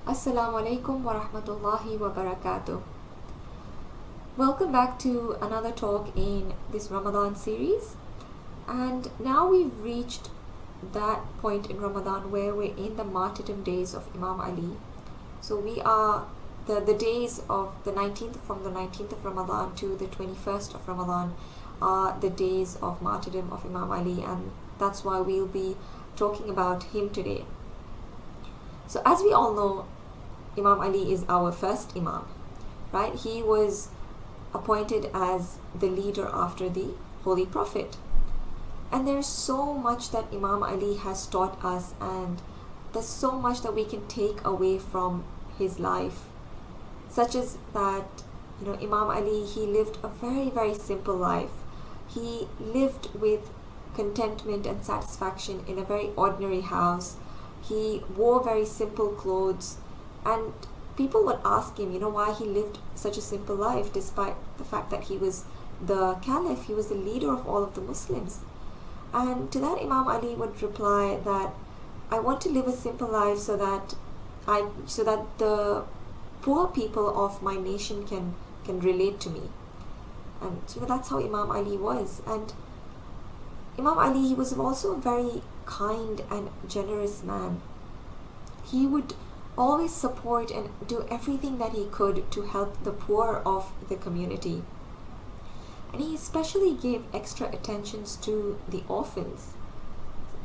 Assalamu alaikum wa rahmatullahi wa barakatuh. Welcome back to another talk in this Ramadan series. And now we've reached that point in Ramadan where we're in the martyrdom days of Imam Ali. So we are the days of the 19th, from the 19th of Ramadan to the 21st of Ramadan are the days of martyrdom of Imam Ali, and that's why we'll be talking about him today. So as we all know, Imam Ali is our first Imam, right? He was appointed as the leader after the Holy Prophet. And there's so much that Imam Ali has taught us, and there's so much that we can take away from his life, such as that, Imam Ali, he lived a very, very simple life. He lived with contentment and satisfaction in a very ordinary house. He wore very simple clothes. And people would ask him, why he lived such a simple life, despite the fact that he was the caliph, he was the leader of all of the Muslims. And to that, Imam Ali would reply that I want to live a simple life so that the poor people of my nation can relate to me. And that's how Imam Ali was. And Imam Ali, he was also a very kind and generous man. He would always support and do everything that he could to help the poor of the community. And he especially gave extra attentions to the orphans.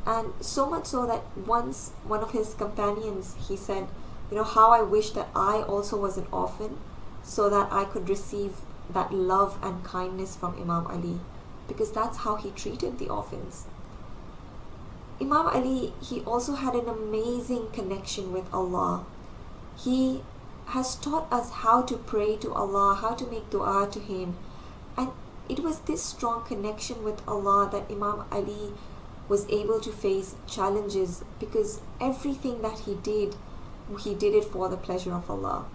And so much so that once one of his companions, he said, how I wish that I also was an orphan so that I could receive that love and kindness from Imam Ali, because that's how he treated the orphans. Imam Ali, he also had an amazing connection with Allah. He has taught us how to pray to Allah, how to make dua to Him. And it was this strong connection with Allah that Imam Ali was able to face challenges, because everything that he did it for the pleasure of Allah.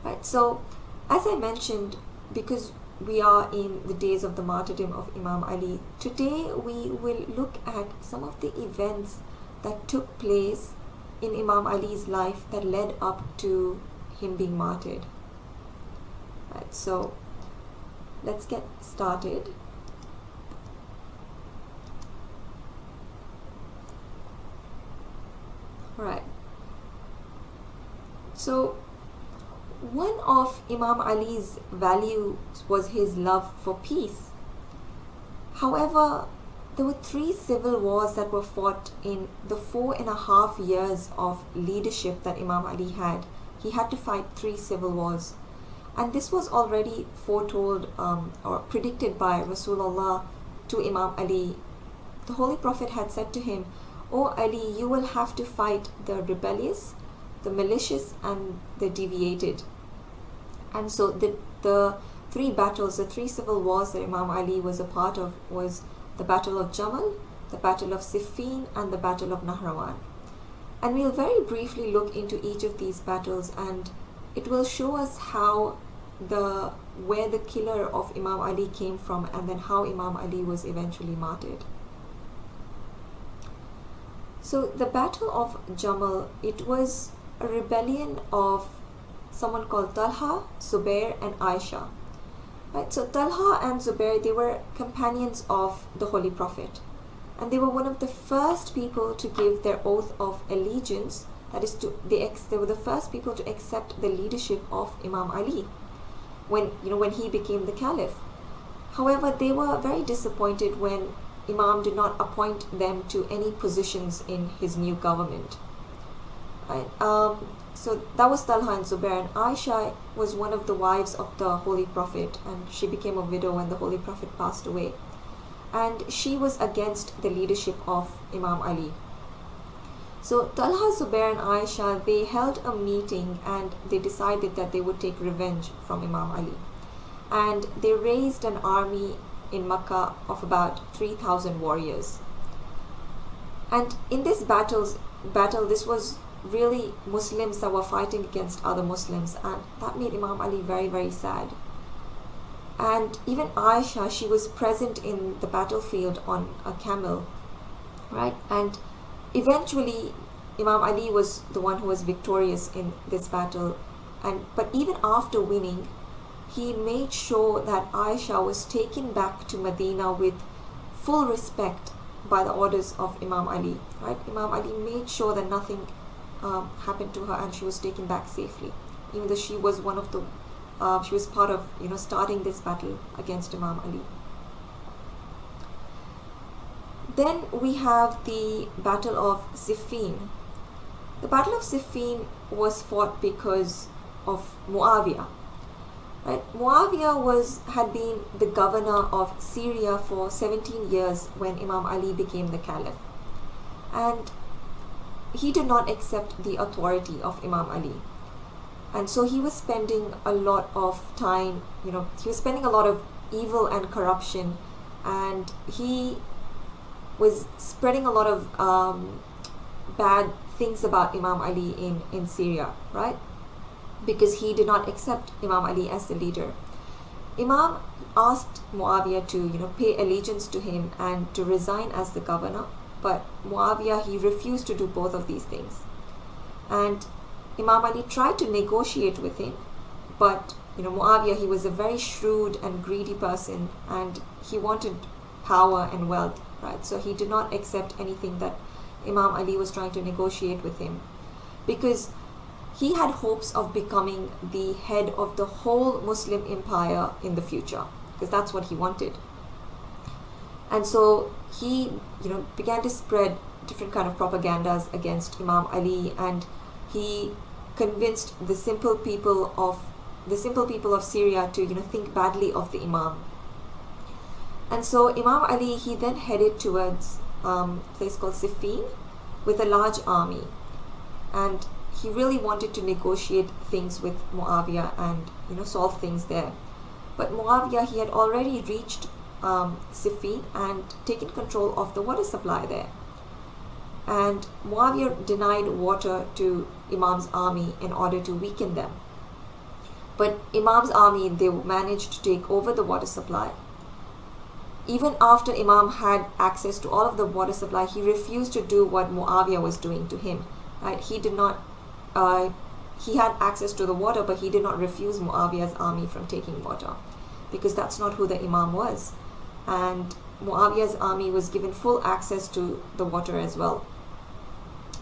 Right, so as I mentioned, because we are in the days of the martyrdom of Imam Ali, today we will look at some of the events that took place in Imam Ali's life that led up to him being martyred. Right, so let's get started. Right. So one of Imam Ali's values was his love for peace. However, there were 3 civil wars that were fought in the 4.5 years of leadership that Imam Ali had. He had to fight 3 civil wars. And this was already foretold or predicted by Rasulullah to Imam Ali. The Holy Prophet had said to him, "O Ali, you will have to fight the rebellious, the malicious, and the deviated." And so the 3 battles, the 3 civil wars that Imam Ali was a part of was the Battle of Jamal, the Battle of Zifein, and the Battle of Naharwan. And we'll very briefly look into each of these battles, and it will show us where the killer of Imam Ali came from, and then how Imam Ali was eventually martyred. So the Battle of Jamal, it was a rebellion of someone called Talha, Zubair, and Aisha. Right, so Talha and Zubair, they were companions of the Holy Prophet, and they were one of the first people to give their oath of allegiance. That is, they were the first people to accept the leadership of Imam Ali when he became the caliph. However, they were very disappointed when Imam did not appoint them to any positions in his new government. Right? So that was Talha and Zubair. And Aisha was one of the wives of the Holy Prophet, and she became a widow when the Holy Prophet passed away. And she was against the leadership of Imam Ali. So Talha, Zubair, and Aisha, they held a meeting, and they decided that they would take revenge from Imam Ali. And they raised an army in Makkah of about 3,000 warriors. And in this battle, this was really Muslims that were fighting against other Muslims, and that made Imam Ali very, very sad. And even Aisha, she was present in the battlefield on a camel, right? And eventually Imam Ali was the one who was victorious in this battle, but even after winning, he made sure that Aisha was taken back to Medina with full respect by the orders of Imam Ali. Right? Imam Ali made sure that nothing happened to her, and she was taken back safely, even though she was one of the she was part of starting this battle against Imam Ali. Then we have the Battle of Zifein. The Battle of Zifein was fought because of Muawiyah. Right? Muawiyah had been the governor of Syria for 17 years when Imam Ali became the caliph. And he did not accept the authority of Imam Ali. And so he was spending a lot of time, he was spending a lot of evil and corruption, and he was spreading a lot of bad things about Imam Ali in Syria, right? Because he did not accept Imam Ali as the leader. Imam asked Muawiyah to pay allegiance to him and to resign as the governor, but Muawiyah, he refused to do both of these things. And Imam Ali tried to negotiate with him, but Muawiyah, he was a very shrewd and greedy person, and he wanted power and wealth, right? So he did not accept anything that Imam Ali was trying to negotiate with him, because he had hopes of becoming the head of the whole Muslim empire in the future, because that's what he wanted. And so he began to spread different kind of propagandas against Imam Ali, and he convinced the simple people of Syria to think badly of the Imam. And so Imam Ali, he then headed towards a place called Zifein with a large army, and he really wanted to negotiate things with Muawiyah and solve things there. But Muawiyah, he had already reached Zifein and taken control of the water supply there. And Muawiyah denied water to Imam's army in order to weaken them. But Imam's army, they managed to take over the water supply. Even after Imam had access to all of the water supply, he refused to do what Muawiyah was doing to him. Right? He did not. He had access to the water, but he did not refuse Muawiyah's army from taking water, because that's not who the Imam was. And Muawiyah's army was given full access to the water as well.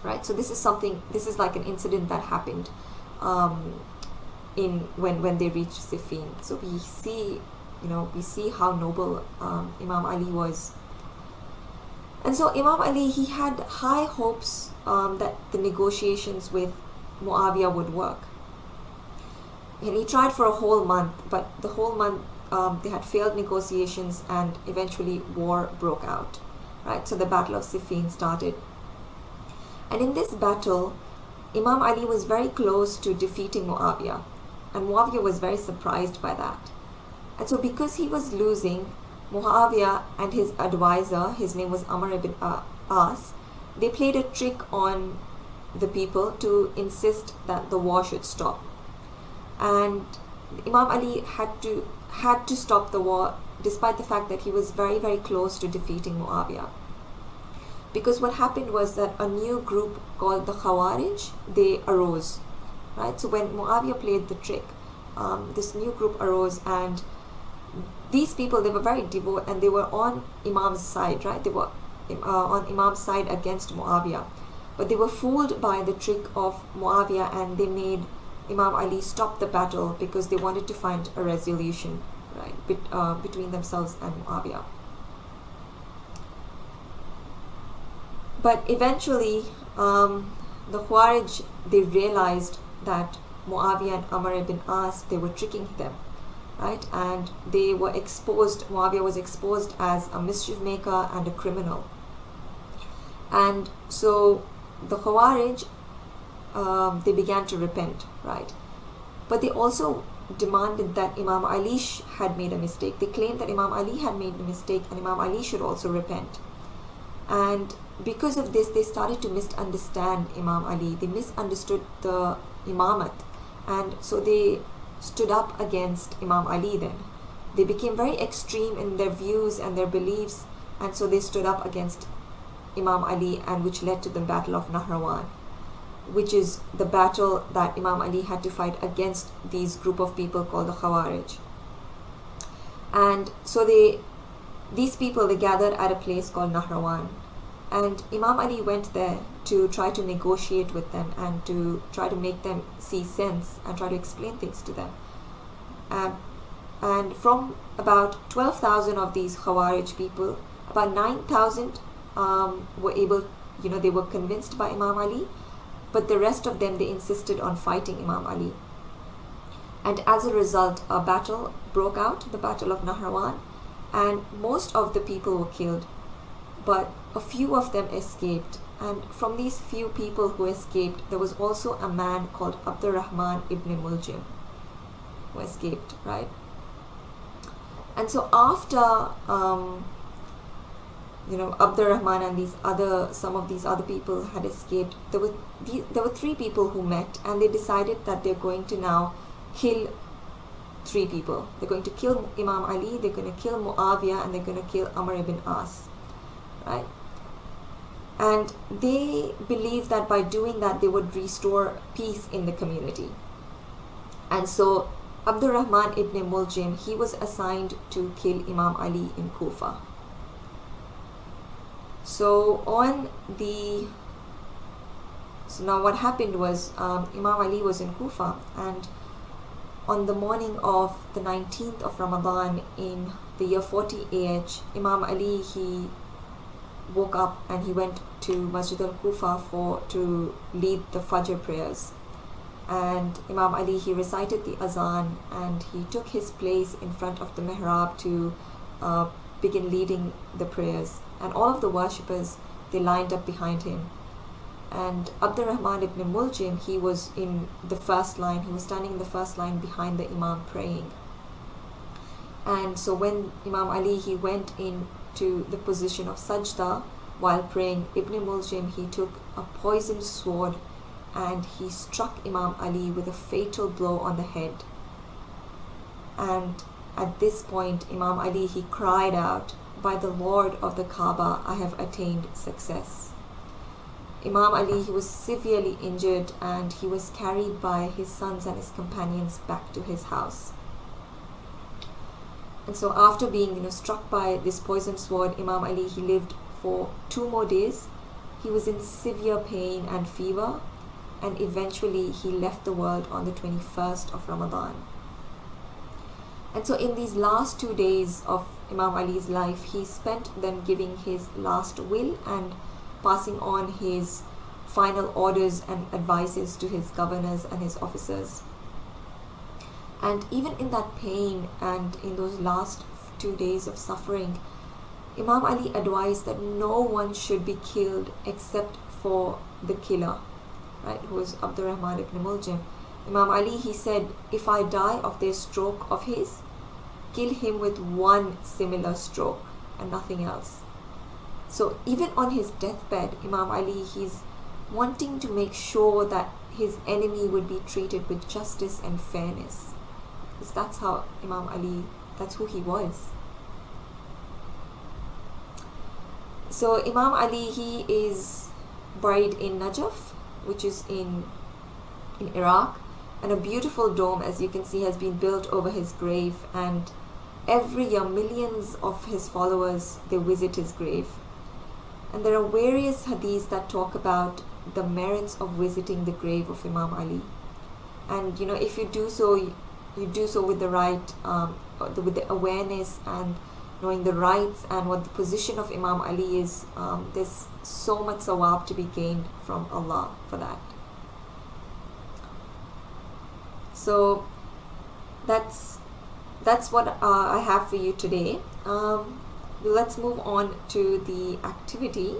Right? So this is like an incident that happened when they reached Zifein. So we see how noble Imam Ali was. And so Imam Ali, he had high hopes that the negotiations with Muawiyah would work. And he tried for a whole month, but the whole month they had failed negotiations, and eventually war broke out. Right? So the Battle of Zifein started. And in this battle, Imam Ali was very close to defeating Muawiyah, and Muawiyah was very surprised by that. And so because he was losing, Muawiyah and his advisor, his name was Amr ibn As, they played a trick on the people to insist that the war should stop. And Imam Ali had to stop the war despite the fact that he was very, very close to defeating Muawiyah. Because what happened was that a new group called the Khawarij, they arose. Right? So when Muawiyah played the trick, this new group arose, and these people, they were very devout, and they were on Imam's side, right? They were on Imam's side against Muawiyah. But they were fooled by the trick of Muawiyah, and they made Imam Ali stop the battle because they wanted to find a resolution, right, between themselves and Muawiyah. But eventually, the Khawarij, they realized that Muawiyah and Amr ibn As, they were tricking them, right? And they were exposed, Muawiyah was exposed as a mischief maker and a criminal. And so the Khawarij, they began to repent, right? But they also demanded that Imam Ali had made a mistake. They claimed that Imam Ali had made a mistake and Imam Ali should also repent. And because of this, they started to misunderstand Imam Ali. They misunderstood the imamat, and so they stood up against Imam Ali then. They became very extreme in their views and their beliefs, and so they stood up against Imam Ali, and which led to the Battle of Naharwan. which is the battle that Imam Ali had to fight against these group of people called the Khawarij. And so these people, they gathered at a place called Naharwan, and Imam Ali went there to try to negotiate with them and to try to make them see sense and try to explain things to them. And from about 12,000 of these Khawarij people, about 9,000 were able, they were convinced by Imam Ali, but the rest of them, they insisted on fighting Imam Ali. And as a result, a battle broke out, the Battle of Naharwan, and most of the people were killed, but a few of them escaped. And from these few people who escaped, there was also a man called Abdurrahman ibn Muljim who escaped, right? And so after Abdurrahman and some of these other people had escaped, there were three people who met, and they decided that they're going to now kill three people. They're going to kill Imam Ali, they're going to kill Muawiyah, and they're going to kill Amr ibn As, right? And they believed that by doing that, they would restore peace in the community. And so Abdurrahman ibn Muljim, he was assigned to kill Imam Ali in Kufa. So now what happened was, Imam Ali was in Kufa, and on the morning of the 19th of Ramadan in the year 40 AH, Imam Ali, he woke up and he went to Masjid al-Kufa to lead the Fajr prayers. And Imam Ali, he recited the azan, and he took his place in front of the mihrab to begin leading the prayers. And all of the worshippers, they lined up behind him. And Abdurrahman ibn Muljim, he was in the first line. He was standing in the first line behind the Imam praying. And so when Imam Ali, he went into the position of sajda while praying, Ibn Muljim, he took a poisoned sword and he struck Imam Ali with a fatal blow on the head. And at this point, Imam Ali, he cried out, "By the Lord of the Kaaba, I have attained success." Imam Ali, he was severely injured, and he was carried by his sons and his companions back to his house. And so after being struck by this poisoned sword, Imam Ali, he lived for 2 more days. He was in severe pain and fever, and eventually he left the world on the 21st of Ramadan. And so in these last 2 days of Imam Ali's life, he spent them giving his last will and passing on his final orders and advices to his governors and his officers. And even in that pain and in those last 2 days of suffering, Imam Ali advised that no one should be killed except for the killer, right, who was Abdurrahman ibn Muljim. Imam Ali, he said, "If I die of this stroke of his, kill him with one similar stroke and nothing else." So even on his deathbed, Imam Ali, he's wanting to make sure that his enemy would be treated with justice and fairness, because that's how Imam Ali, that's who he was. So Imam Ali, he is buried in Najaf, which is in Iraq, and a beautiful dome, as you can see, has been built over his grave, and every year millions of his followers, they visit his grave. And there are various hadiths that talk about the merits of visiting the grave of Imam Ali. And if you do so, you do so with the right, with the awareness and knowing the rights and what the position of Imam Ali is. There's so much sawab to be gained from Allah for that. So that's what I have for you today. Let's move on to the activity.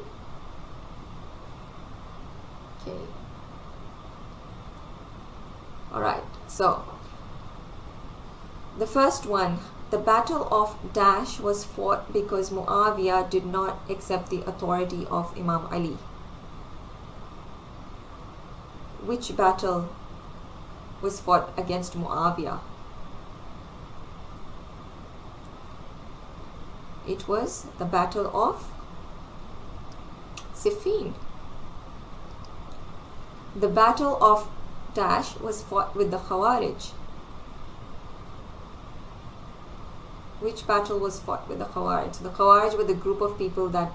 Okay. Alright, so the first one, the Battle of Dash was fought because Muawiyah did not accept the authority of Imam Ali. Which battle was fought against Muawiyah? It was the Battle of Zifein. the Battle of Dash was fought with the Khawarij. Which battle was fought with the Khawarij? The Khawarij were the group of people that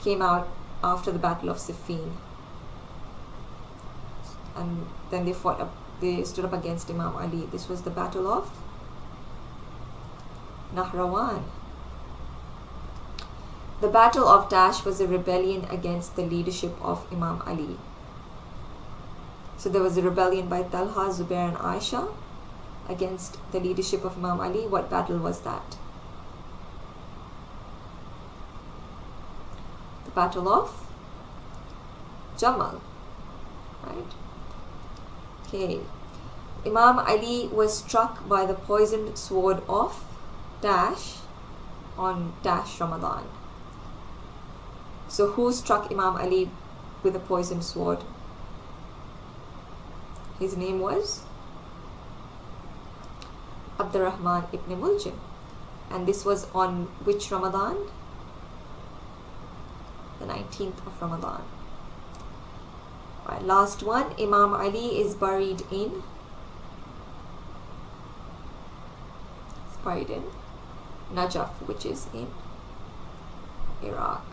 came out after the Battle of Zifein, and then they stood up against Imam Ali. This was the Battle of Naharwan. The Battle of Dash was a rebellion against the leadership of Imam Ali. So there was a rebellion by Talha, Zubair and Aisha against the leadership of Imam Ali. What battle was that? The Battle of Jamal, right? Okay. Imam Ali was struck by the poisoned sword of Dash on Dash Ramadan. So who struck Imam Ali with a poisoned sword? His name was Abdurrahman ibn Muljim. And this was on which Ramadan? The 19th of Ramadan. Alright, last one. Imam Ali is buried in Najaf, which is in Iraq.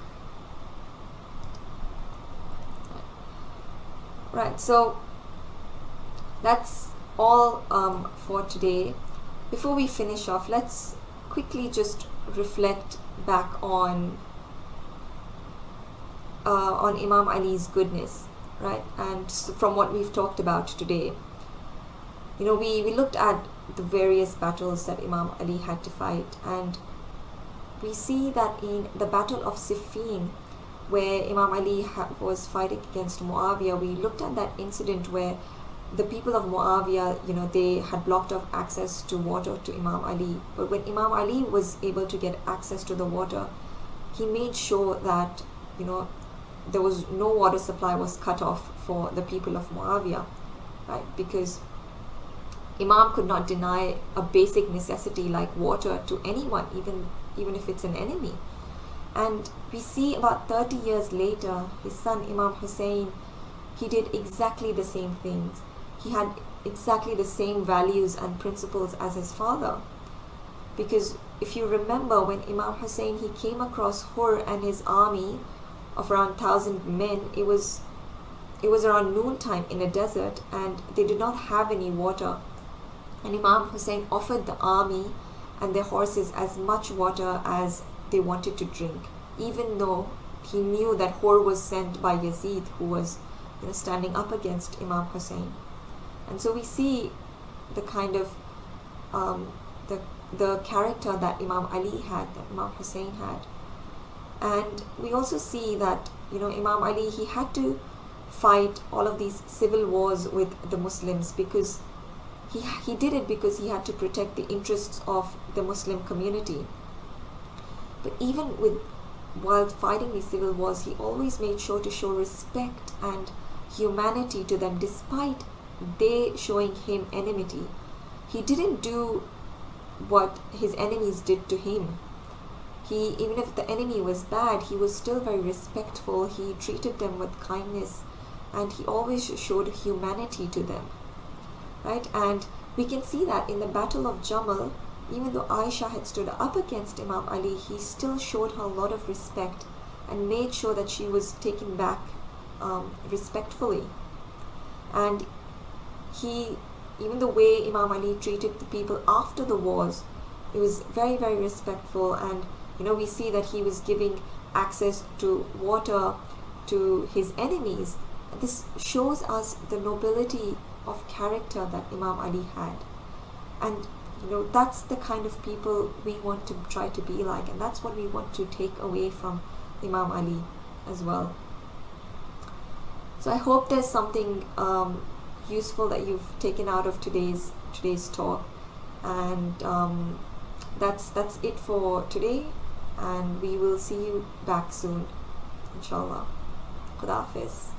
Right, so that's all for today. Before we finish off, let's quickly just reflect back on Imam Ali's goodness, right? And from what we've talked about today, you know, we looked at the various battles that Imam Ali had to fight, and we see that in the Battle of Zifein, where Imam Ali was fighting against Muawiyah, we looked at that incident where the people of Muawiyah, you know, they had blocked off access to water to Imam Ali. But when Imam Ali was able to get access to the water, he made sure that, you know, there was no water supply was cut off for the people of Muawiyah, right? Because Imam could not deny a basic necessity like water to anyone, even if it's an enemy. And we see about 30 years later, his son Imam Hussain, he did exactly the same things. He had exactly the same values and principles as his father. Because if you remember, when Imam Hussain, he came across Hur and his army of around 1,000 men, it was around noontime in a desert, and they did not have any water. And Imam Hussain offered the army and their horses as much water as they wanted to drink, even though he knew that Hur was sent by Yazid, who was, you know, standing up against Imam Hussain. And so we see the kind of the character that Imam Ali had, that Imam Hussain had. And we also see that, you know, Imam Ali, he had to fight all of these civil wars with the Muslims, because he did it because he had to protect the interests of the Muslim community. But even while fighting these civil wars, he always made sure to show respect and humanity to them, despite they showing him enmity. He didn't do what his enemies did to him. Even if the enemy was bad, he was still very respectful. He treated them with kindness, and he always showed humanity to them, right? And we can see that in the Battle of Jamal, even though Aisha had stood up against Imam Ali, he still showed her a lot of respect and made sure that she was taken back respectfully. And even the way Imam Ali treated the people after the wars, it was very, very respectful. And, you know, we see that he was giving access to water to his enemies. This shows us the nobility of character that Imam Ali had. And, you know, that's the kind of people we want to try to be like, and that's what we want to take away from Imam Ali as well. So I hope there's something useful that you've taken out of today's talk, and that's it for today, and we will see you back soon, inshallah. Khuda Hafiz.